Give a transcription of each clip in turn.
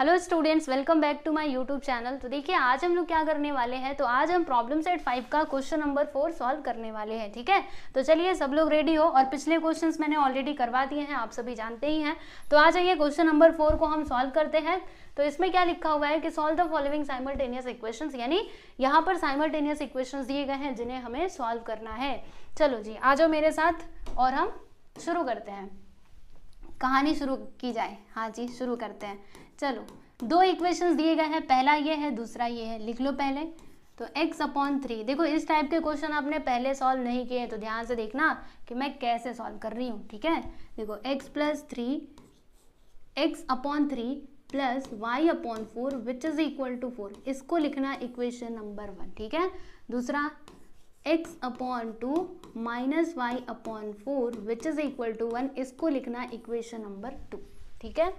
Hello students, welcome back to my YouTube channel. तो देखिए आज हम लोग क्या करने वाले हैं, तो आज हम प्रॉब्लम सेट 5 का क्वेश्चन नंबर 4 सॉल्व करने वाले हैं। ठीक है, तो चलिए सब लोग रेडी हो। और पिछले क्वेश्चंस मैंने ऑलरेडी करवा दिए हैं, आप सभी जानते ही हैं। तो आ जाइए क्वेश्चन नंबर 4 को हम सॉल्व करते हैं। तो इसमें क्या लिखा हुआ है कि solve the following simultaneous equations, यानी यहाँ पर साइमल्टेनियस इक्वेशंस दिए गए हैं जिन्हें हमें सॉल्व करना है। चलो जी आ जाओ मेरे साथ और हम शुरू करते हैं। कहानी शुरू की जाए। हाँ जी शुरू करते हैं। चलो दो इक्वेशंस दिए गए हैं, पहला ये है, दूसरा ये है। लिख लो पहले। तो x/3। देखो इस टाइप के क्वेश्चन आपने पहले सॉल्व नहीं किए तो ध्यान से देखना कि मैं कैसे सॉल्व कर रही हूँ। ठीक है, देखो x/3 plus y/4 which is equal to 4, इसको लिखना इक्वेशन नंबर 1। ठीक है, दूसरा x/2 minus y/4 which is equal to 1, इसको लिखना इक्वेशन नंबर 2। ठीक है,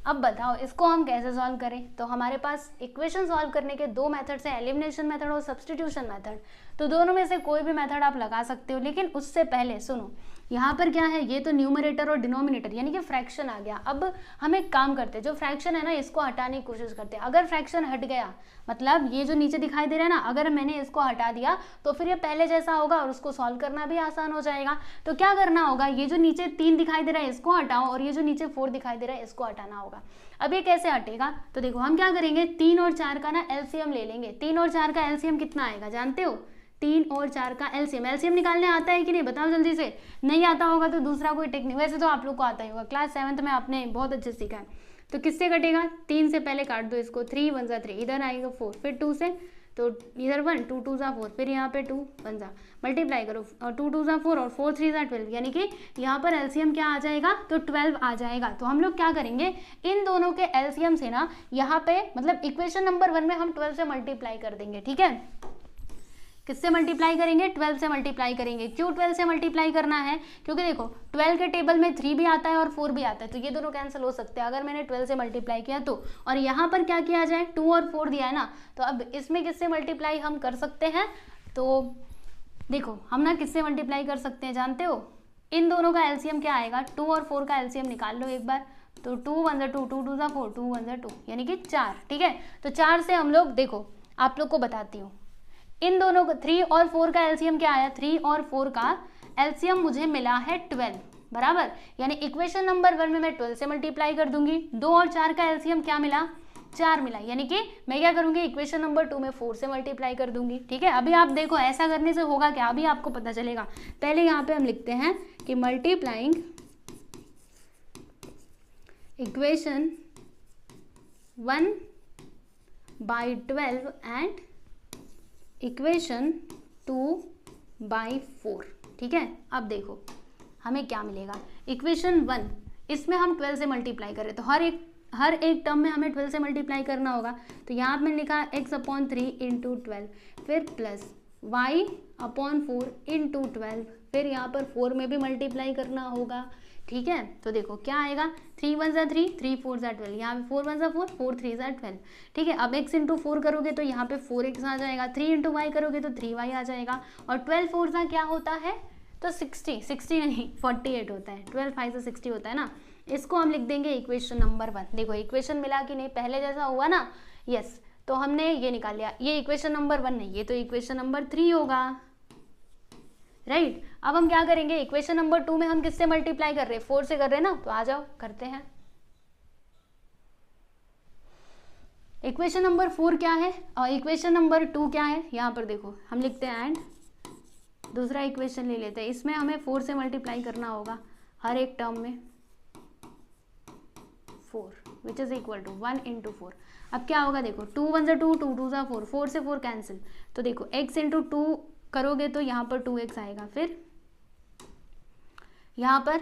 अब बताओ इसको हम कैसे सॉल्व करें। तो हमारे पास इक्वेशन सॉल्व करने के दो मेथड्स हैं, एलिमिनेशन मेथड और सब्स्टिट्यूशन मेथड। तो दोनों में से कोई भी मेथड आप लगा सकते हो, लेकिन उससे पहले सुनो, यहाँ पर क्या है, ये तो न्यूमरेटर और डिनोमिनेटर यानी कि फ्रैक्शन आ गया। अब हम एक काम करते हैं, जो फ्रैक्शन है ना इसको हटाने की कोशिश करते हैं। अगर फ्रैक्शन हट गया, मतलब ये जो नीचे दिखाई दे रहा है ना, अगर मैंने इसको हटा दिया तो फिर ये पहले जैसा होगा और उसको सॉल्व करना भी आसान हो जाएगा। तो क्या करना होगा, ये जो नीचे 3 दिखाई दे रहा है इसको हटाओ और ये जो नीचे 4 दिखाई दे रहा है इसको हटाना होगा। अब ये कैसे हटेगा, तो देखो हम क्या करेंगे, 3 और 4 का ना एलसीएम ले लेंगे। 3 और 4 का एलसीएम कितना आएगा जानते हो, 3 और 4 का एलसीएम निकालने आता है कि नहीं, बताओ जल्दी से। नहीं आता होगा तो दूसरा कोई टेक्निक, वैसे तो आप लोग को आता ही होगा, क्लास 7th में आपने बहुत अच्छे सीखा है। तो किससे कटेगा, 3 से पहले काट दो इसको, 3 1 3, इधर आएगा 4, फिर 2 से, तो इधर 1, 2 2 4, फिर यहाँ पे 2 1 मल्टीप्लाई करो, और 2 2 4 और 4 3 12, यानी कि यहाँ पर एलसीएम क्या आ जाएगा, तो 12 आ जाएगा। तो हम लोग क्या करेंगे, इन दोनों के एलसीएम से ना यहाँ पे मतलब इक्वेशन नंबर 1 में हम 12 से मल्टीप्लाई कर देंगे। ठीक है, किससे मल्टीप्लाई करेंगे, 12 से मल्टीप्लाई करेंगे। क्यों 12 से मल्टीप्लाई करना है, क्योंकि देखो 12 के टेबल में 3 भी आता है और 4 भी आता है, तो ये दोनों कैंसिल हो सकते हैं अगर मैंने 12 से मल्टीप्लाई किया तो। और यहाँ पर क्या किया जाए, 2 और 4 दिया है ना, तो अब इसमें किससे मल्टीप्लाई हम कर सकते हैं। तो देखो हम ना किससे मल्टीप्लाई कर सकते हैं जानते हो, इन दोनों का एलसीएम क्या आएगा, 2 और 4 का एलसीएम निकाल लो एक बार। तो 2 1 2, 2 2 4, 2 1 2, यानी कि 4। ठीक है, तो 4 से हम लोग, देखो आप लोग को बताती हूँ, इन दोनों का 3 और 4 का एलसीएम क्या आया, 3 और 4 का एलसीएम मुझे मिला है 12 बराबर, यानी इक्वेशन नंबर 1 में मैं 12 से मल्टीप्लाई कर दूंगी। 2 और 4 का एलसीएम क्या मिला, 4 मिला, यानी कि मैं क्या करूंगी, इक्वेशन नंबर 2 में 4 से मल्टीप्लाई कर दूंगी। ठीक है, अभी आप देखो ऐसा करने से होगा क्या, अभी आपको पता चलेगा। पहले यहाँ पे हम लिखते हैं कि multiplying equation 1 by 12 and equation 2/4। ठीक है, अब देखो हमें क्या मिलेगा, इक्वेशन 1 इसमें हम 12 से मल्टीप्लाई करें तो हर एक टर्म में हमें 12 से मल्टीप्लाई करना होगा। तो यहाँ पे लिखा x/3 इंटू 12, फिर प्लस y/4 इंटू 12, फिर यहाँ पर 4 में भी मल्टीप्लाई करना होगा। ठीक है, तो देखो क्या आएगा, 3 1 3, 3 4 12, यहाँ पे 4 1 4, 4 3 12। ठीक है, अब x इंटू 4 करोगे तो यहाँ पे 4x आ जाएगा, 3 इंटू वाई करोगे तो 3y आ जाएगा, और 12 4 क्या होता है, तो 60 नहीं 48 होता है, 12 5 से 60 होता है ना। इसको हम लिख देंगे इक्वेशन नंबर 1। देखो इक्वेशन मिला कि नहीं, पहले जैसा हुआ ना, यस। तो हमने ये निकाल लिया, ये इक्वेशन नंबर 1 नहीं, ये तो इक्वेशन नंबर 3 होगा, राइट। अब हम क्या करेंगे, इक्वेशन नंबर 2 में हम किससे मल्टीप्लाई कर रहे हैं, 4 से कर रहे हैं ना, तो आ जाओ करते हैं। इक्वेशन नंबर 4 क्या है और इक्वेशन नंबर 2 क्या है, यहाँ पर देखो हम लिखते हैं एंड दूसरा इक्वेशन ले लेते हैं, इसमें हमें 4 से मल्टीप्लाई करना होगा हर एक टर्म में, 4 which is equal to 1 into 4। अब क्या होगा, देखो 2 1 2, 2 2 4, 4 से 4 कैंसिल, तो देखो x इंटू 2 करोगे तो यहाँ पर 2x आएगा, फिर यहाँ पर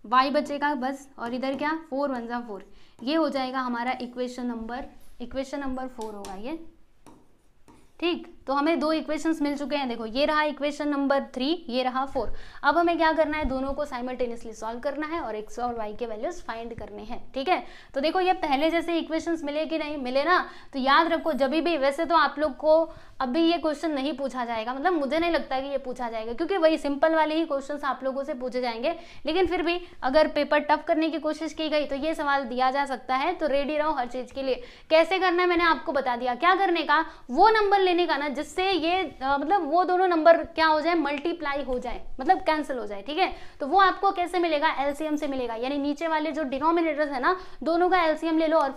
y बचेगा बस, और इधर क्या 4 1 4, ये हो जाएगा हमारा इक्वेशन नंबर 4 होगा ये। ठीक, तो हमें दो इक्वेशंस मिल चुके हैं। देखो ये रहा इक्वेशन नंबर 3, ये रहा 4। अब हमें क्या करना है, दोनों को साइमल्टेनियसली सॉल्व करना है और x और y के वैल्यूज फाइंड करने हैं। ठीक है, तो देखो ये पहले जैसे इक्वेशंस मिले कि नहीं मिले ना, तो याद रखो जब भी, वैसे तो आप लोग को अभी ये क्वेश्चन नहीं पूछा जाएगा, मतलब मुझे नहीं लगता कि ये पूछा जाएगा, क्योंकि वही सिंपल वाले ही क्वेश्चंस आप लोगों से पूछे जाएंगे। लेकिन फिर भी अगर पेपर टफ करने की कोशिश की गई तो ये सवाल दिया जा सकता है, तो रेडी रहो हर चीज के लिए। कैसे करना है मैंने आपको बता दिया। क्या करने का, वो नंबर लेने का ना जिससे ये मतलब वो दोनों नंबर क्या हो जाए, मल्टीप्लाई हो जाए, मतलब कैंसिल हो जाए। ठीक है, तो वो आपको कैसे मिलेगा, एलसीएम से मिलेगा, यानी नीचे वाले जो डिनोमिनेटर्स है ना दोनों का एलसीएम ले लो और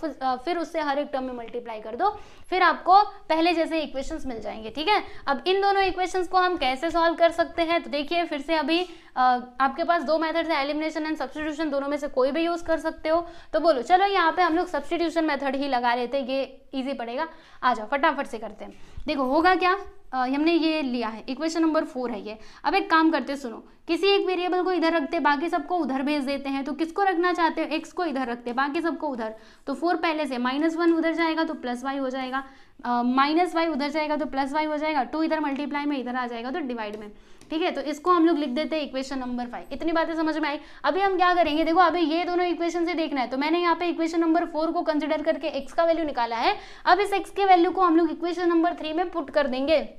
फिर उससे हर एक टर्म में मल्टीप्लाई कर दो, फिर आपको पहले जैसे इक्वेशंस मिल जाएंगे। ठीक है, अब इन दोनों इक्वेशंस को हम कैसे सॉल्व कर सकते हैं, तो देखिए फिर से अभी आपके पास दो मेथड्स है, एलिमिनेशन एंड सब्स्टिट्यूशन, दोनों में से कोई भी यूज कर सकते हो। तो बोलो चलो यहाँ पे हम लोग सब्स्टिट्यूशन मेथड ही लगा लेते हैं, ये इजी पड़ेगा। आ जाओ फटाफट से करते हैं। देखो होगा क्या, हमने ये लिया है इक्वेशन नंबर 4 है ये। अब एक काम करते, सुनो, किसी एक वेरिएबल को इधर रखते, बाकी सबको उधर भेज देते हैं। तो किसको रखना चाहते हो, x को इधर रखते, बाकी सबको उधर। तो 4 पहले से, -1 उधर जाएगा तो +y हो जाएगा, -y उधर जाएगा तो +y हो जाएगा, 2 इधर मल्टीप्लाई में, इधर आ जाएगा तो डिवाइड में। ठीक है, तो इसको हम लोग लिख देते हैं इक्वेशन नंबर 5। इतनी बातें समझ में आई। अभी हम क्या करेंगे, देखो अभी ये दोनों इक्वेशन से देखना है, तो मैंने यहाँ पे इक्वेशन नंबर 4 को कंसिडर करके x का वैल्यू निकाला है। अब इस x के वैल्यू को हम लोग इक्वेशन नंबर 3 में पुट कर देंगे।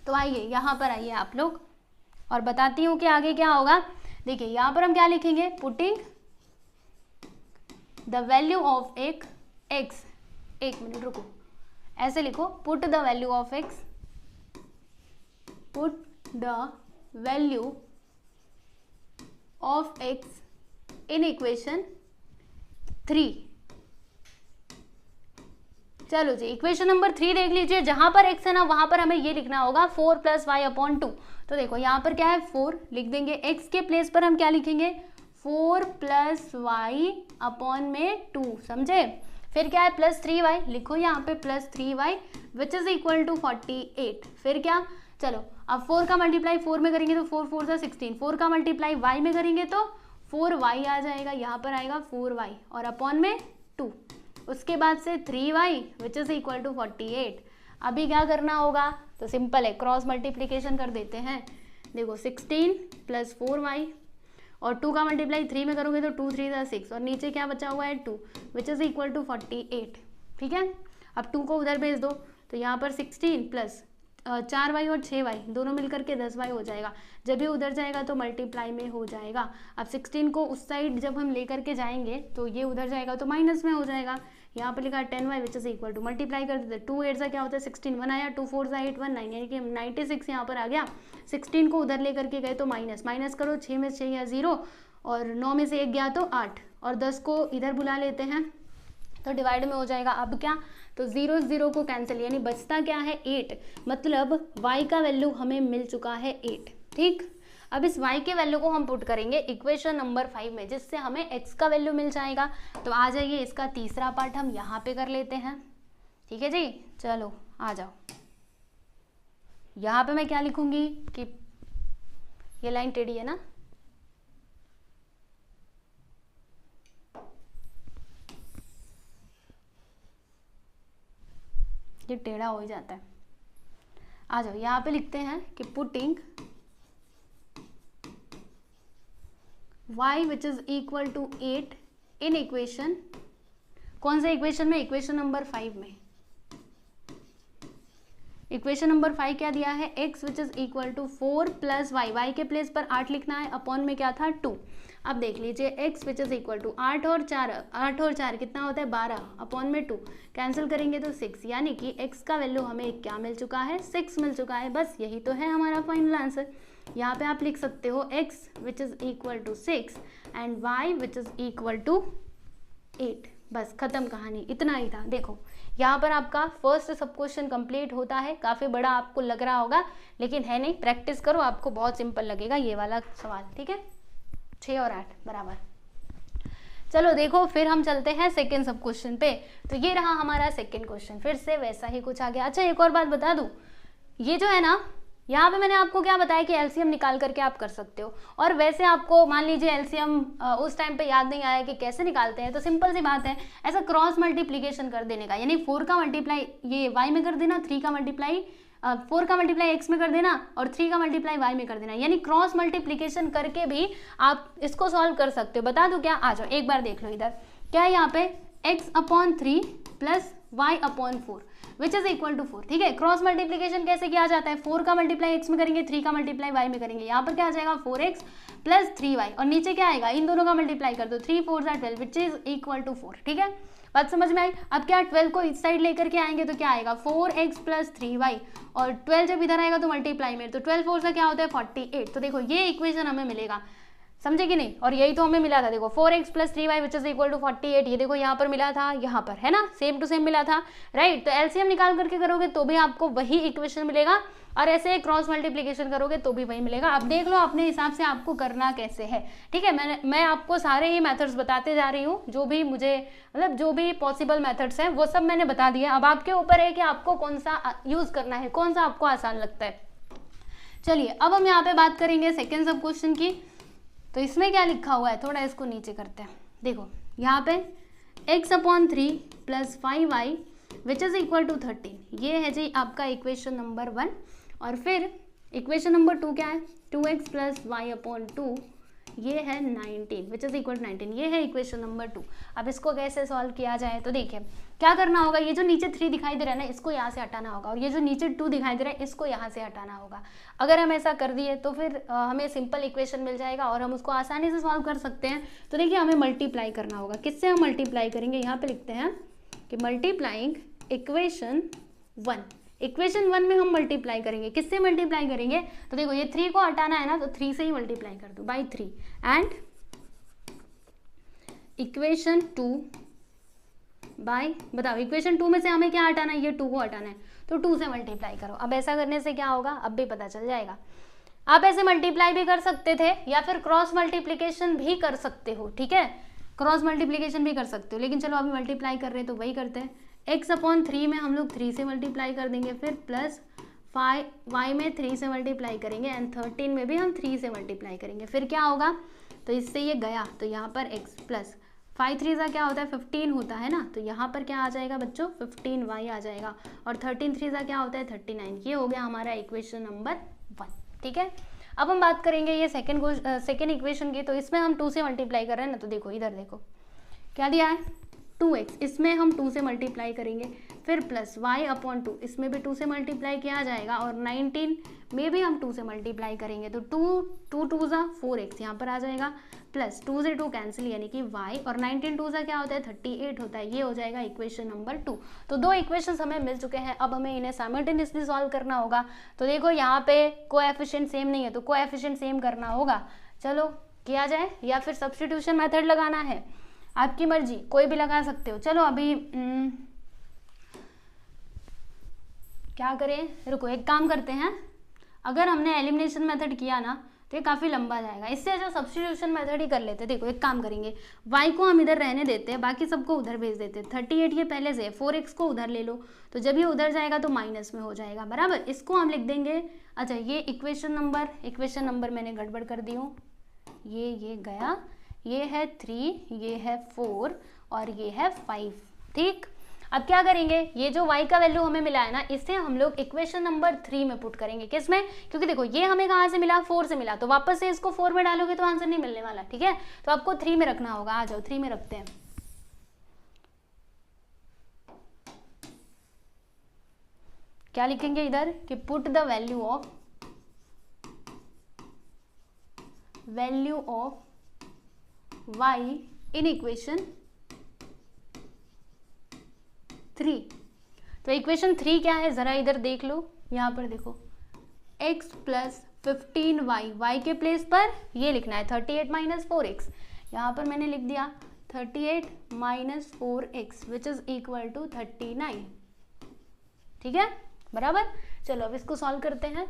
तो आइए यहाँ पर आइए आप लोग, और बताती हूँ कि आगे क्या होगा। देखिए यहाँ पर हम क्या लिखेंगे, putting the value of x, एक मिनट रुको, ऐसे लिखो, put the value of x, put the value of x in equation 3। चलो जी, इक्वेशन नंबर 3 देख लीजिए, जहां पर x है ना वहां पर हमें ये लिखना होगा 4 + y/2। तो देखो यहाँ पर क्या है, 4 लिख देंगे, x के प्लेस पर हम क्या लिखेंगे, 4 + y/2, समझे। फिर क्या है, +3y, लिखो यहाँ पे +3y which is equal to 48। फिर क्या, चलो अब 4 का मल्टीप्लाई 4 में करेंगे तो 4 4 सा 16, 4 का मल्टीप्लाई y में करेंगे तो 4y आ जाएगा, यहाँ पर आएगा 4y और अपॉन में 2, उसके बाद से 3y which is equal to 48। अभी क्या करना होगा, तो सिंपल है, क्रॉस मल्टीप्लिकेशन कर देते हैं। देखो 16 + 4y और 2 का मल्टीप्लाई 3 में करोगे तो 2 3 6 और नीचे क्या बचा हुआ है 2 विच इज इक्वल टू 48। ठीक है, अब 2 को उधर भेज दो, तो यहाँ पर 16 + 4y और 6y दोनों मिलकर के 10y हो जाएगा। जब भी उधर जाएगा तो मल्टीप्लाई में हो जाएगा। अब 16 को उस साइड जब हम लेकर के जाएंगे तो ये उधर जाएगा तो माइनस में हो जाएगा। यहाँ पर लिखा 10y which is equal to, multiply कर देते, 2 8 सा क्या होता है 16, 1 आया, 2 4 सा 8 1 9, यानी कि 96 यहाँ पर आ गया। 16 को उधर लेकर के गए तो माइनस करो, 6 में 6 या 0 और 9 में से 1 गया तो 8 और 10 को इधर बुला लेते हैं तो डिवाइड में हो जाएगा। अब क्या, तो 0 0 को कैंसिल, यानी बचता क्या है 8, मतलब y का वैल्यू हमें मिल चुका है 8। ठीक, अब इस y के वैल्यू को हम पुट करेंगे इक्वेशन नंबर 5 में, जिससे हमें x का वैल्यू मिल जाएगा। तो आ जाइए, इसका तीसरा पार्ट हम यहाँ पे कर लेते हैं। ठीक है जी, चलो आ जाओ। यहाँ पे मैं क्या लिखूंगी कि ये लाइन टेढ़ी है ना, ये टेढ़ा हो ही जाता है। आ जाओ, यहाँ पे लिखते हैं कि putting y which is equal to 8 in equation, कौन से इक्वेशन में, इक्वेशन नंबर 5 में। इक्वेशन नंबर 5 क्या दिया है, x which is equal to 4 + y के प्लेस पर 8 लिखना है, अपॉन में क्या था 2। अब देख लीजिए, x which is equal to 8 और 4 कितना होता है 12, अपॉन में 2 कैंसिल करेंगे तो 6, यानी कि x का वैल्यू हमें क्या मिल चुका है, 6 मिल चुका है। बस यही तो है हमारा फाइनल आंसर। यहाँ पे आप लिख सकते हो x which is equal to 6 and y which is equal to 8। बस खत्म कहानी, इतना ही था। देखो यहाँ पर आपका फर्स्ट सब क्वेश्चन कंप्लीट होता है। काफ़ी बड़ा आपको लग रहा होगा, लेकिन है नहीं, प्रैक्टिस करो, आपको बहुत सिंपल लगेगा ये वाला सवाल। ठीक है, 6 और 8 बराबर। चलो देखो, फिर हम चलते हैं सेकेंड सब क्वेश्चन पे। तो ये रहा हमारा सेकेंड क्वेश्चन, फिर से वैसा ही कुछ आ गया। अच्छा एक और बात बता दूं, ये जो है ना, यहाँ पे मैंने आपको क्या बताया कि एलसीएम निकाल करके आप कर सकते हो। और वैसे आपको मान लीजिए एलसीएम उस टाइम पे याद नहीं आया कि कैसे निकालते हैं, तो सिंपल सी बात है, ऐसा क्रॉस मल्टीप्लीकेशन कर देने का, यानी 4 का मल्टीप्लाई ये वाई में कर देना, 3 का मल्टीप्लाई 4 का मल्टीप्लाई एक्स में कर देना और 3 का मल्टीप्लाई वाई में कर देना, यानी क्रॉस मल्टीप्लीकेशन करके भी आप इसको सॉल्व कर सकते हो। बता दो क्या, आ जाओ एक बार देख लो इधर, क्या है यहाँ पे x/3 plus y/4 which is equal to 4। ठीक है, क्रॉस मल्टीप्लीकेशन कैसे किया जाता है, 4 का मल्टीप्लाई x में करेंगे, 3 का मल्टीप्लाई y में करेंगे, यहाँ पर क्या आ जाएगा 4x प्लस 3y और नीचे क्या आएगा, इन दोनों का मल्टीप्लाई कर दो, 3 4 12 विच इज इक्वल टू 4। ठीक है, बात समझ में आई। अब क्या 12 को इस साइड लेकर के आएंगे तो क्या आएगा 4x प्लस 3y और 12 जब इधर आएगा तो मल्टीप्लाई में, तो 12 4 से क्या होता है 48। तो देखो ये इक्वेशन हमें मिलेगा, समझे कि नहीं, और यही तो हमें मिला था, देखो 4x plus 3y which is equal to 48, ये देखो यहाँ पर मिला था, यहाँ पर है ना, सेम टू सेम मिला था, राइट। तो एलसीएम निकाल करके करोगे तो भी आपको वही इक्वेशन मिलेगा और ऐसे क्रॉस मल्टीप्लीकेशन करोगे तो भी वही मिलेगा। अब देख लो अपने हिसाब से आपको करना कैसे है। ठीक है, मैं आपको सारे ही मेथड्स बताते जा रही हूँ, जो भी मुझे मतलब जो भी पॉसिबल मेथड्स हैं वो सब मैंने बता दिया। अब आपके ऊपर है कि आपको कौन सा यूज करना है, कौन सा आपको आसान लगता है। चलिए अब हम यहाँ पे बात करेंगे सेकेंड सब क्वेश्चन की। तो इसमें क्या लिखा हुआ है, थोड़ा इसको नीचे करते हैं। देखो यहाँ पे x/3 plus 5y which is equal to 13, ये है जी आपका इक्वेशन नंबर 1। और फिर इक्वेशन नंबर 2 क्या है, 2x प्लस y/2 ये है 19 विच इज इक्वल टू 19, ये है इक्वेशन नंबर 2। अब इसको कैसे सॉल्व किया जाए, तो देखिए क्या करना होगा, ये जो नीचे 3 दिखाई दे रहा है ना, इसको यहाँ से हटाना होगा और ये जो नीचे 2 दिखाई दे रहा है इसको यहाँ से हटाना होगा। अगर हम ऐसा कर दिए तो फिर हमें सिंपल इक्वेशन मिल जाएगा और हम उसको आसानी से सॉल्व कर सकते हैं। तो देखिए हमें मल्टीप्लाई करना होगा, किससे हम मल्टीप्लाई करेंगे, यहाँ पे लिखते हैं कि मल्टीप्लाइंग इक्वेशन 1, इक्वेशन 1 में हम मल्टीप्लाई करेंगे, किससे मल्टीप्लाई करेंगे, तो देखो ये 3 को हटाना है ना, तो 3 से ही मल्टीप्लाई कर दो बाई 3 एंड इक्वेशन 2 बाय, बताओ इक्वेशन 2 में से हमें क्या हटाना है, ये 2 को हटाना है, तो 2 से मल्टीप्लाई करो। अब ऐसा करने से क्या होगा, अब भी पता चल जाएगा। आप ऐसे मल्टीप्लाई भी कर सकते थे या फिर क्रॉस मल्टीप्लिकेशन भी कर सकते हो। ठीक है, क्रॉस मल्टीप्लिकेशन भी कर सकते हो, लेकिन चलो अभी मल्टीप्लाई कर रहे हैं तो वही करते हैं। x/3 में हम लोग 3 से मल्टीप्लाई कर देंगे, फिर प्लस 5y में 3 से मल्टीप्लाई करेंगे एंड 13 में भी हम 3 से मल्टीप्लाई करेंगे, फिर क्या होगा, तो इससे ये गया तो यहाँ पर x प्लस 5 3 क्या होता है 15 होता है ना, तो यहाँ पर क्या आ जाएगा बच्चों 15y आ जाएगा और 13 3 क्या होता है 39। ये हो गया हमारा इक्वेशन नंबर 1। ठीक है, अब हम बात करेंगे ये सेकेंड इक्वेशन की। तो इसमें हम 2 से मल्टीप्लाई कर रहे हैं ना, तो देखो इधर देखो क्या दिया है 2x, इसमें हम 2 से मल्टीप्लाई करेंगे, फिर प्लस y/2, इसमें भी 2 से मल्टीप्लाई किया जाएगा और 19 में भी हम 2 से मल्टीप्लाई करेंगे, तो 2 2 4x यहाँ पर आ जाएगा, प्लस 2 से 2 कैंसिल यानी कि y और 19 2 क्या होता है 38 होता है। ये हो जाएगा इक्वेशन नंबर 2। तो 2 इक्वेशंस हमें मिल चुके हैं, अब हमें इन्हें साइमल्टेनियसली सॉल्व करना होगा। तो देखो यहाँ पे कोएफिशिएंट सेम नहीं है तो कोएफिशिएंट सेम करना होगा, चलो किया जाए, या फिर सब्स्टिट्यूशन मेथड लगाना है, आपकी मर्जी, कोई भी लगा सकते हो। चलो अभी क्या करें, रुको एक काम करते हैं, अगर हमने एलिमिनेशन मेथड किया ना तो ये काफ़ी लंबा जाएगा, इससे अच्छा सब्स्टिट्यूशन मेथड ही कर लेते हैं। देखो एक काम करेंगे, y को हम इधर रहने देते हैं, बाकी सबको उधर भेज देते हैं। 38 ये पहले से, 4x को उधर ले लो, तो जब ये उधर जाएगा तो माइनस में हो जाएगा, बराबर। इसको हम लिख देंगे, अच्छा ये इक्वेशन नंबर मैंने गड़बड़ कर दी हूँ, ये गया, ये है 3, ये है 4 और ये है 5। ठीक, अब क्या करेंगे, ये जो y का वैल्यू हमें मिला है ना, इसे हम लोग इक्वेशन नंबर 3 में पुट करेंगे। किस में, क्योंकि देखो ये हमें कहाँ से मिला 4 से मिला, तो वापस से इसको 4 में डालोगे तो आंसर नहीं मिलने वाला। ठीक है, तो आपको 3 में रखना होगा। आ जाओ 3 में रखते हैं। क्या लिखेंगे इधर कि put the value of y in equation 3। तो इक्वेशन 3 क्या है, जरा इधर देख लो, यहाँ पर देखो x प्लस 15y, y के प्लेस पर ये लिखना है 38 माइनस 4x, यहाँ पर मैंने लिख दिया 38 minus 4x which is equal to 39। ठीक है, बराबर। चलो अब इसको सॉल्व करते हैं।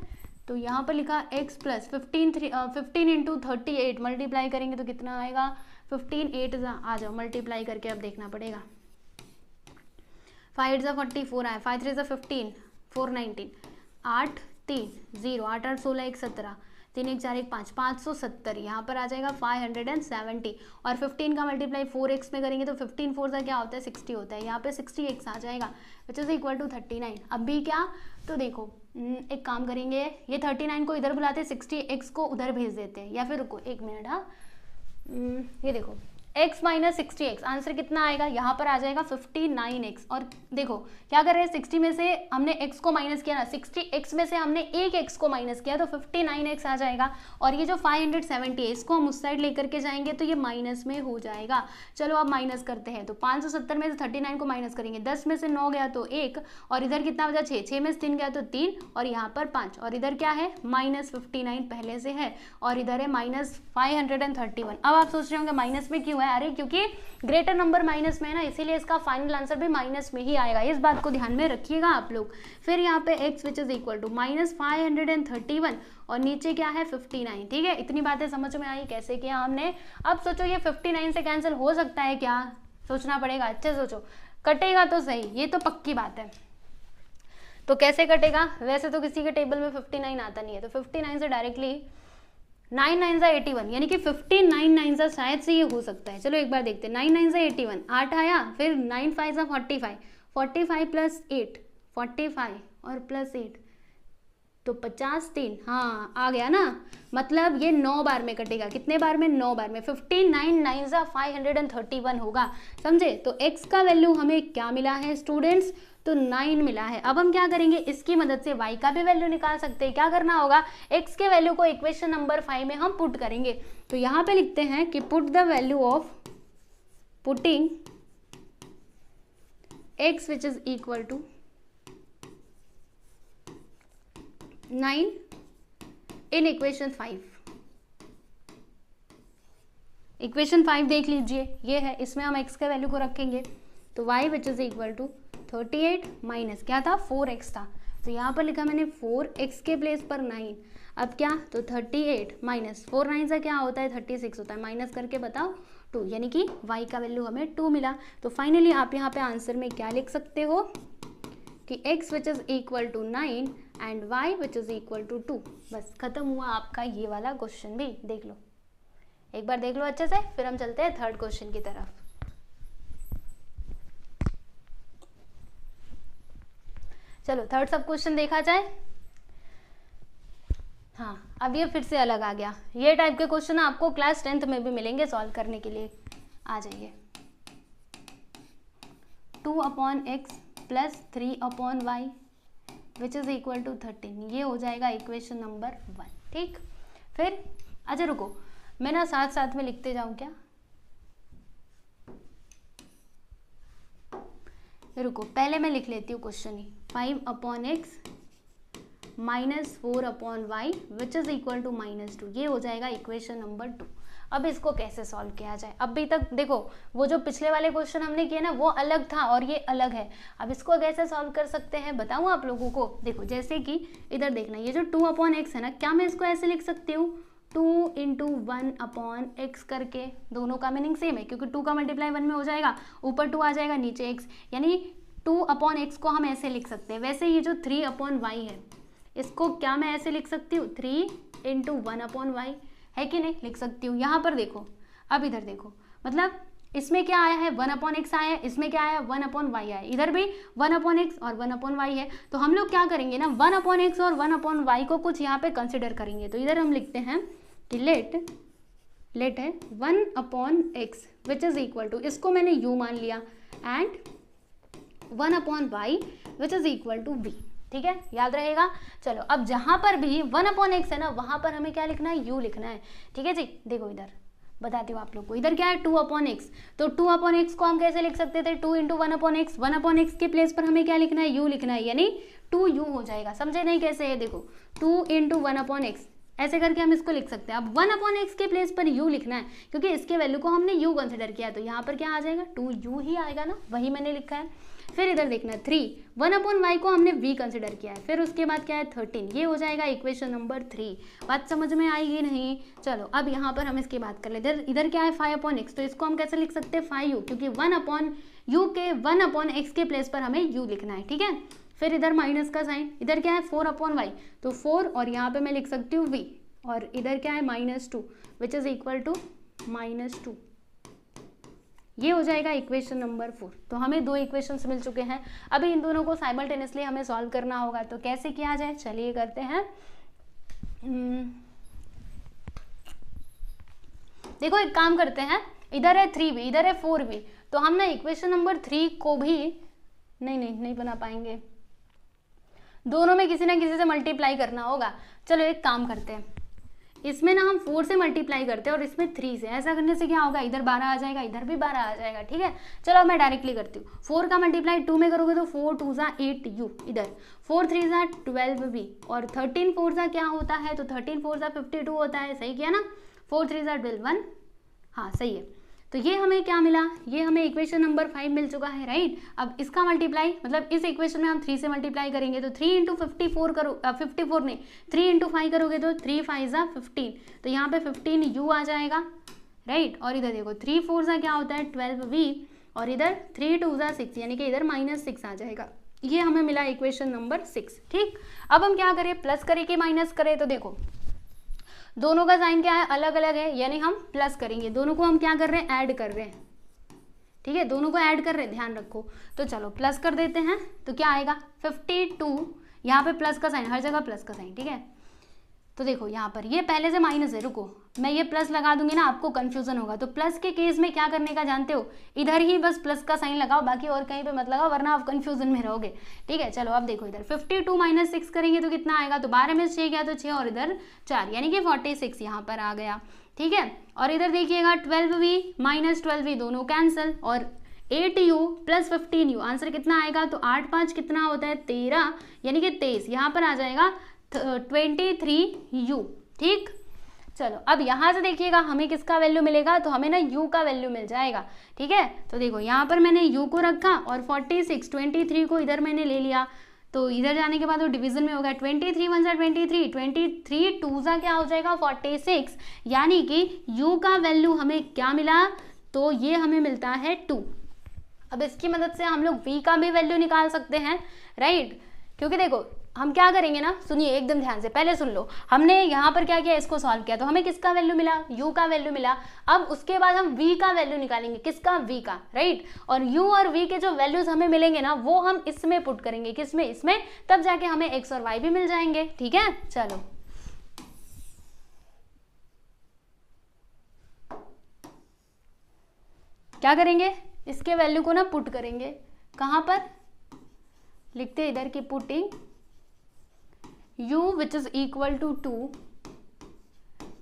तो यहाँ पर लिखा x प्लस 15 इंटू 38 मल्टीप्लाई करेंगे तो कितना आएगा 15 8 आ जाओ मल्टीप्लाई करके अब देखना पड़ेगा। 5 8 44 आया, 5 3 15 4 19, 8 3 0 8 8 16 1 17 3 1 4 1 5 570 यहाँ पर आ जाएगा 570 और 15 का मल्टीप्लाई 4x में करेंगे तो 15 4 का क्या होता है 60 होता है, यहाँ पे 60x आ जाएगा विच इज इक्वल टू 39। अब भी क्या, तो देखो एक काम करेंगे, ये 39 को इधर बुलाते, 60x को उधर भेज देते हैं, या फिर रुको 1 मिनट, हाँ ये देखो x माइनस 60x आंसर कितना आएगा, यहाँ पर आ जाएगा 59x। और देखो क्या कर रहे हैं, 60 में से हमने x को माइनस किया ना, 60x में से हमने एक x को माइनस किया तो 59x आ जाएगा। और ये जो 570 है इसको हम उस साइड लेकर के जाएंगे तो ये माइनस में हो जाएगा। चलो अब माइनस करते हैं, तो 570 में से 39 को माइनस करेंगे, 10 में से 9 गया तो 1, और इधर कितना बचा 6, 6 में से 3 गया तो 3, और यहाँ पर 5, और इधर क्या है माइनस 59 पहले से है, और इधर है माइनस 531। अब आप सोच रहे होंगे माइनस में क्यों है, अरे क्योंकि ग्रेटर नंबर माइनस में है ना, इसीलिए इसका फाइनल आंसर भी माइनस में ही आएगा, इस बात को ध्यान में रखिएगा आप लोग। फिर यहाँ पे x which is equal to minus 531 और नीचे क्या है 59। ठीक है, इतनी बातें समझ में आई कैसे किया हमने। अब सोचो ये 59 से कैंसिल हो सकता है क्या, सोचना पड़ेगा, अच्छे सोचो, कटेगा तो सही, ये तो पक्की बात है। तो कैसे कटेगा, वैसे तो किसी के टेबल में 59 आता नहीं है, तो 59 से डायरेक्टली 9 9 81, यानी कि 59 9 शायद से ये हो सकता है। चलो एक बार देखते हैं, 9 9 81 8 आया, फिर 9 5 45, 45 प्लस 8 45 और प्लस 8 तो 50 3, हाँ आ गया ना, मतलब ये 9 बार में कटेगा, कितने बार में 9 बार में, 59 9 531 होगा, समझे। तो x का वैल्यू हमें क्या मिला है स्टूडेंट्स, तो 9 मिला है। अब हम क्या करेंगे, इसकी मदद से y का भी वैल्यू निकाल सकते हैं। क्या करना होगा, x के वैल्यू को इक्वेशन नंबर 5 में हम पुट करेंगे। तो यहाँ पे लिखते हैं कि put the value of putting x which is equal to 9 in equation 5। Equation 5 देख लीजिए, ये है, इसमें हम x के वैल्यू को रखेंगे तो y which is equal to 38 minus क्या था 4x था, तो यहाँ पर लिखा मैंने 4x के प्लेस पर 9। अब क्या, तो 38 माइनस 4 9 से क्या होता है 36 होता है, माइनस करके बताओ 2, यानी कि y का वैल्यू हमें 2 मिला। तो फाइनली आप यहाँ पे आंसर में क्या लिख सकते हो कि x which is equal to 9 and y which is equal to 2। बस खत्म हुआ आपका ये वाला क्वेश्चन भी, देख लो एक बार, देख लो अच्छे से, फिर हम चलते हैं थर्ड क्वेश्चन की तरफ। चलो थर्ड सब क्वेश्चन देखा जाए। हाँ अब ये फिर से अलग आ गया, ये टाइप के क्वेश्चन आपको क्लास 10th में भी मिलेंगे सॉल्व करने के लिए। आ जाइए, 2/x plus 3/y which is equal to 13, ये हो जाएगा इक्वेशन नंबर 1। ठीक, फिर अच्छा रुको, मैं ना साथ साथ में लिखते जाऊं क्या, रुको पहले मैं लिख लेती हूँ क्वेश्चन ही, 5/x minus 4/y which is equal to -2, ये हो जाएगा इक्वेशन नंबर 2। अब इसको कैसे सॉल्व किया जाए, अभी तक देखो वो जो पिछले वाले क्वेश्चन हमने किए ना वो अलग था और ये अलग है, अब इसको कैसे सॉल्व कर सकते हैं बताऊँ आप लोगों को। देखो जैसे कि इधर देखना, ये जो 2/x है ना, क्या मैं इसको ऐसे लिख सकती हूँ 2 इंटू 1/x करके, दोनों का मीनिंग सेम है क्योंकि 2 का मल्टीप्लाई 1 में हो जाएगा, ऊपर 2 आ जाएगा नीचे x, यानी 2/x को हम ऐसे लिख सकते हैं। वैसे ये जो 3/y है इसको क्या मैं ऐसे लिख सकती हूँ 3 इंटू 1/y, है कि नहीं, लिख सकती हूँ। यहाँ पर देखो, अब इधर देखो, मतलब इसमें क्या आया है 1/x आया है, इसमें क्या आया 1/y आया है, इधर भी 1/x और 1/y है। तो हम लोग क्या करेंगे ना 1/x और 1/y को कुछ यहाँ पे कंसिडर करेंगे। तो इधर हम लिखते हैं कि लेट है 1/x which is equal to, इसको मैंने u मान लिया, and 1/y which is equal to v। ठीक है, याद रहेगा। चलो अब जहां पर भी 1/x है ना वहां पर हमें क्या लिखना है u लिखना है। ठीक है जी, देखो इधर बताती हूँ आप लोग को, इधर क्या है 2/x, तो 2/x को हम कैसे लिख सकते थे 2 इंटू 1/x, 1/x के प्लेस पर हमें क्या लिखना है u लिखना है, यानी 2u हो जाएगा। समझे नहीं कैसे है, देखो 2 इंटू 1/x ऐसे करके हम इसको लिख सकते हैं। अब 1/x के प्लेस पर u लिखना है क्योंकि इसके वैल्यू को हमने u कंसिडर किया, तो यहाँ पर क्या आ जाएगा 2u ही आएगा ना, वही मैंने लिखा है। फिर इधर देखना 3, 1/y को हमने v कंसिडर किया है, फिर उसके बाद क्या है 13, ये हो जाएगा इक्वेशन नंबर 3। बात समझ में आएगी नहीं। चलो अब यहाँ पर हम इसकी बात कर लेते हैं, इधर क्या है 5/x, तो इसको हम कैसे लिख सकते हैं 5u, क्योंकि 1/u के 1/x के प्लेस पर हमें u लिखना है। ठीक है, फिर इधर माइनस का साइन, इधर क्या है 4/y, तो 4 और यहाँ पे मैं लिख सकती हूँ v, और इधर क्या है -2 विच इज इक्वल टू -2। ये हो जाएगा इक्वेशन नंबर 4। तो हमें 2 इक्वेशंस मिल चुके हैं। अभी इन दोनों को साइमल्टेनियसली हमें सॉल्व करना होगा। तो कैसे किया जाए, चलिए करते हैं। देखो एक काम करते हैं, इधर है 3v, इधर है 4v, तो हम ना इक्वेशन नंबर 3 को भी नहीं बना पाएंगे, दोनों में किसी ना किसी से मल्टीप्लाई करना होगा। चलो एक काम करते हैं, इसमें ना हम 4 से मल्टीप्लाई करते हैं और इसमें 3 से। ऐसा करने से क्या होगा, इधर 12 आ जाएगा, इधर भी 12 आ जाएगा। ठीक है, चलो मैं डायरेक्टली करती हूँ। 4 का मल्टीप्लाई 2 में करोगे तो 4 2 ज़ा 8u, इधर 4 3 ज़ा 12v, और 13 4 ज़ा क्या होता है, तो 13 4 ज़ा 52 होता है। सही किया ना, 4 3 ज़ा 12 1, हाँ सही है। तो ये हमें क्या मिला, ये हमें इक्वेशन नंबर 5 मिल चुका है, राइट। अब इसका मल्टीप्लाई, मतलब इस इक्वेशन में हम 3 से मल्टीप्लाई करेंगे, तो 3 × 54 करो, 54 नहीं 3 × 5 करोगे तो 3 5 ज़ा 15, तो यहाँ पे 15u आ जाएगा, राइट। और इधर देखो 3 4 ज़ा क्या होता है 12v, और इधर 3 2 ज़ा 6, यानी कि इधर -6 आ जाएगा। ये हमें मिला इक्वेशन नंबर 6। ठीक, अब हम क्या करें, प्लस करें कि माइनस करें। तो देखो दोनों का साइन क्या है, अलग अलग है, यानी हम प्लस करेंगे। दोनों को हम क्या कर रहे हैं, ऐड कर रहे हैं। ठीक है, दोनों को ऐड कर रहे हैं, ध्यान रखो। तो चलो प्लस कर देते हैं, तो क्या आएगा 52, यहाँ पे प्लस का साइन, हर जगह प्लस का साइन। ठीक है, तो देखो यहाँ पर ये पहले से माइनस है, रुको मैं ये प्लस लगा दूंगी ना, आपको कंफ्यूजन होगा। तो प्लस के केस में क्या करने का जानते हो, इधर ही बस प्लस का साइन लगाओ, बाकी और कहीं पे मत लगाओ, वरना आप कंफ्यूजन में रहोगे। ठीक है, चलो अब देखो इधर 52 - 6 करेंगे तो कितना आएगा, तो 12 में 6 गया तो 6, और इधर 4, यानी कि 46 यहाँ पर आ गया। ठीक है, और इधर देखिएगा 12v - 12v दोनों कैंसिल, और 8u + 15u, आंसर कितना आएगा, तो 8 5 कितना होता है 13, यानी कि 23, यहाँ पर आ जाएगा 23u। ठीक, चलो अब यहाँ से देखिएगा हमें किसका वैल्यू मिलेगा, तो हमें ना u का वैल्यू मिल जाएगा। ठीक है, तो देखो यहाँ पर मैंने u को रखा, और 46 23 को इधर मैंने ले लिया, तो इधर जाने के बाद वो डिवीजन में होगा। 23 1 ज़ा 23, 23 2 ज़ा क्या हो जाएगा 46, यानी कि u का वैल्यू हमें क्या मिला, तो ये हमें मिलता है 2। अब इसकी मदद से हम लोग v का भी वैल्यू निकाल सकते हैं, राइट। क्योंकि देखो हम क्या करेंगे ना, सुनिए एकदम ध्यान से, पहले सुन लो। हमने यहाँ पर क्या किया, इसको सॉल्व किया, तो हमें किसका वैल्यू मिला, u का वैल्यू मिला। अब उसके बाद हम v का वैल्यू निकालेंगे, किसका, v का, राइट। और u और v के जो वैल्यूज हमें मिलेंगे ना, वो हम इसमें पुट करेंगे, किसमें, इसमें, तब जाके हमें x और y भी मिल जाएंगे। ठीक है, चलो क्या करेंगे, इसके वैल्यू को ना पुट करेंगे, कहाँ पर लिखते हैं, इधर की putting u which is equal to 2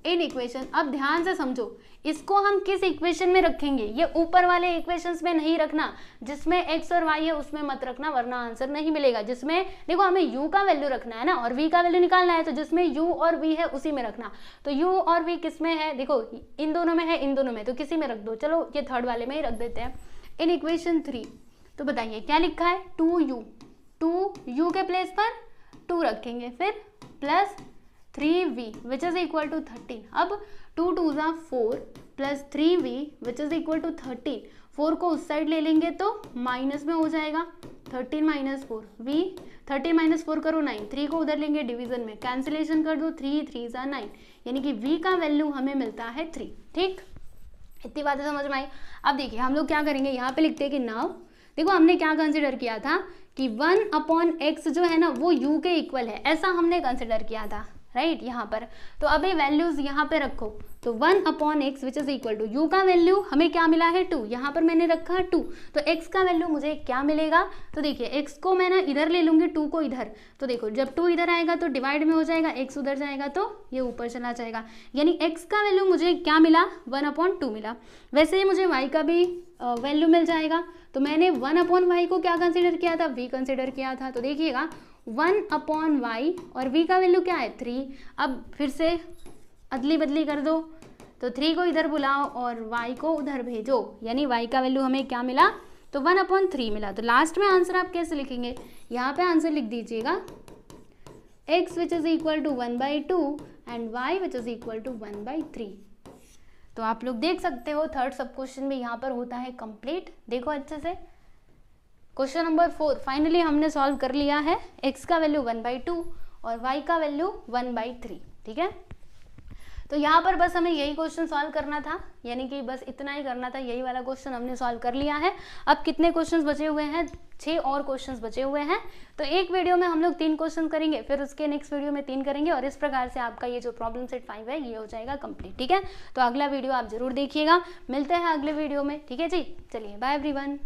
in equation. अब ध्यान से समझो, इसको हम किस इक्वेशन में रखेंगे, ये ऊपर वाले इक्वेशंस में नहीं रखना, जिसमें x और y है उसमें मत रखना, वरना आंसर नहीं मिलेगा। जिसमें देखो हमें u का वैल्यू रखना है ना, और v का वैल्यू निकालना है, तो जिसमें u और v है उसी में रखना। तो u और v किस में है, देखो इन दोनों में है, इन दोनों में, तो किसी में रख दो। चलो ये थर्ड वाले में ही रख देते हैं, इन इक्वेशन 3। तो बताइए क्या लिखा है, 2u, 2u के प्लेस पर 2 रखेंगे, फिर plus 3v which is equal to 13। अब 2 2 ज़ा 4 plus 3v which is equal to 13। 4 को उस साइड ले लेंगे तो माइनस में हो जाएगा, 13 - 4 v, 13 - 4 करो 9, 3 को उधर लेंगे डिवीजन में, कैंसिलेशन कर दो, 3 3 ज़ा 9, यानी कि v का वैल्यू हमें मिलता है 3। ठीक, इतनी बातें समझ में आई। अब देखिए हम लोग क्या करेंगे, यहाँ पे लिखते हैं कि नाउ, देखो हमने क्या कंसिडर किया था कि 1/x जो है ना वो u के इक्वल है, ऐसा हमने कंसिडर किया था, राइट। यहाँ पर तो अभी वैल्यूज यहाँ पे रखो, तो 1/x which is equal to u का वैल्यू हमें क्या मिला है 2, यहाँ पर मैंने रखा 2, तो x का वैल्यू मुझे क्या मिलेगा, तो देखिए x को मैं ना इधर ले लूंगी, 2 को इधर, तो देखो जब 2 इधर आएगा तो डिवाइड में हो जाएगा, x उधर जाएगा तो ये ऊपर चला जाएगा, यानी x का वैल्यू मुझे क्या मिला 1/2 मिला। वैसे ही मुझे y का भी वैल्यू मिल जाएगा, तो मैंने 1/y को क्या कंसिडर किया था, v कंसिडर किया था। तो देखिएगा 1/y और v का वैल्यू क्या है 3। अब फिर से अदली बदली कर दो, तो 3 को इधर बुलाओ और y को उधर भेजो, यानी y का वैल्यू हमें क्या मिला, तो 1/3 मिला। तो लास्ट में आंसर आप कैसे लिखेंगे, यहाँ पे आंसर लिख दीजिएगा x which is equal to 1/2 and y which is equal to 1/3। तो आप लोग देख सकते हो थर्ड सब क्वेश्चन भी यहाँ पर होता है कंप्लीट। देखो अच्छे से, क्वेश्चन नंबर 4 फाइनली हमने सॉल्व कर लिया है। x का वैल्यू 1/2 और y का वैल्यू 1/3, ठीक है। तो यहाँ पर बस हमें यही क्वेश्चन सॉल्व करना था, यानी कि बस इतना ही करना था, यही वाला क्वेश्चन हमने सॉल्व कर लिया है। अब कितने क्वेश्चंस बचे हुए हैं? 6 और क्वेश्चंस बचे हुए हैं। तो एक वीडियो में हम लोग 3 क्वेश्चन करेंगे, फिर उसके नेक्स्ट वीडियो में 3 करेंगे, और इस प्रकार से आपका ये जो प्रॉब्लम सेट 5 है ये हो जाएगा कंप्लीट, ठीक है। तो अगला वीडियो आप जरूर देखिएगा, मिलते हैं अगले वीडियो में, ठीक है जी। चलिए बाय एवरीवन।